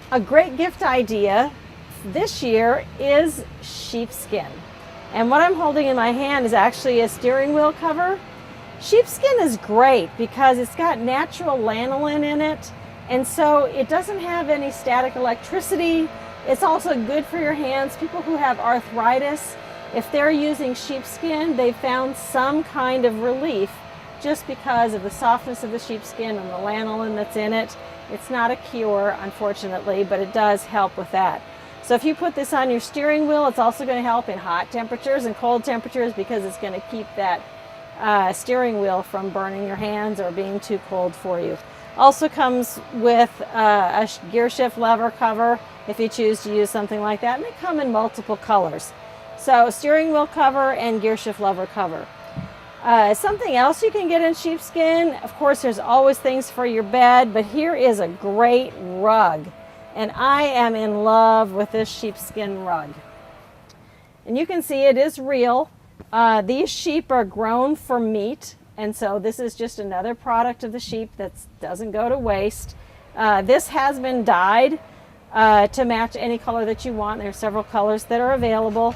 A great gift idea this year is sheepskin. And what I'm holding in my hand is actually a steering wheel cover. Sheepskin is great because it's got natural lanolin in it, and so it doesn't have any static electricity. It's also good for your hands. People who have arthritis, if they're using sheepskin, they've found some kind of relief just because of the softness of the sheepskin and the lanolin that's in it. It's not a cure, unfortunately, but it does help with that. So if you put this on your steering wheel, it's also going to help in hot temperatures and cold temperatures because it's going to keep that steering wheel from burning your hands or being too cold for you. Also comes with a gear shift lever cover if you choose to use something like that, and they come in multiple colors. So steering wheel cover and gear shift lever cover. Something else you can get in sheepskin, of course there's always things for your bed, but here is a great rug. And I am in love with this sheepskin rug. And you can see it is real. These sheep are grown for meat, and so this is just another product of the sheep that doesn't go to waste. This has been dyed to match any color that you want. There are several colors that are available,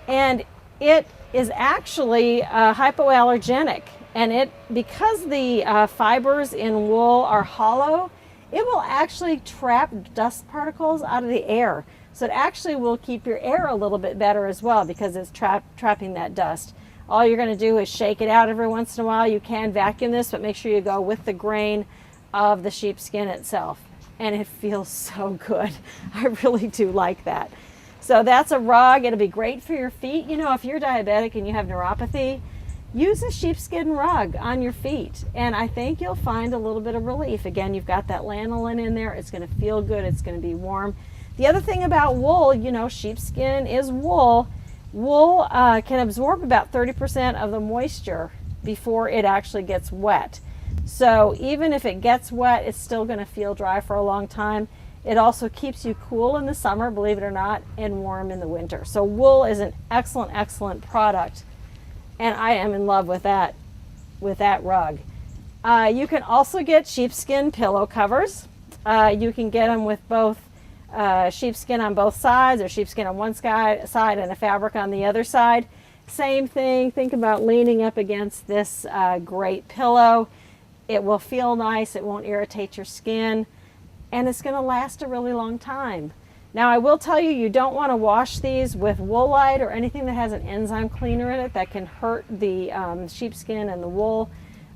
and it is actually hypoallergenic, and because the fibers in wool are hollow, it will actually trap dust particles out of the air. So it actually will keep your air a little bit better as well because it's trapping that dust. All you're going to do is shake it out every once in a while. You can vacuum this, but make sure you go with the grain of the sheepskin itself. And it feels so good. I really do like that. So that's a rug. It'll be great for your feet. You know, if you're diabetic and you have neuropathy, use a sheepskin rug on your feet, and I think you'll find a little bit of relief. Again, you've got that lanolin in there. It's going to feel good. It's going to be warm. The other thing about wool, you know, sheepskin is wool. Wool can absorb about 30% of the moisture before it actually gets wet. So even if it gets wet, it's still going to feel dry for a long time. It also keeps you cool in the summer, believe it or not, and warm in the winter. So wool is an excellent, excellent product. And I am in love with that rug. You can also get sheepskin pillow covers. You can get them with both sheepskin on both sides, or sheepskin on one side and a fabric on the other side. Same thing. Think about leaning up against this great pillow. It will feel nice. It won't irritate your skin, and it's going to last a really long time. Now, I will tell you, you don't want to wash these with Woolite or anything that has an enzyme cleaner in it that can hurt the sheepskin and the wool.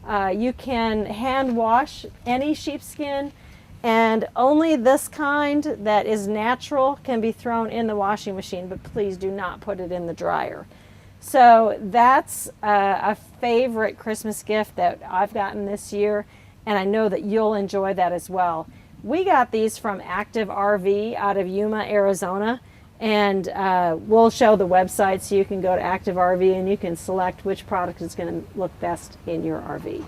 You can hand wash any sheepskin, and only this kind that is natural can be thrown in the washing machine, but please do not put it in the dryer. So that's a favorite Christmas gift that I've gotten this year, and I know that you'll enjoy that as well. We got these from Active RV out of Yuma, Arizona, and we'll show the website so you can go to Active RV and you can select which product is going to look best in your RV.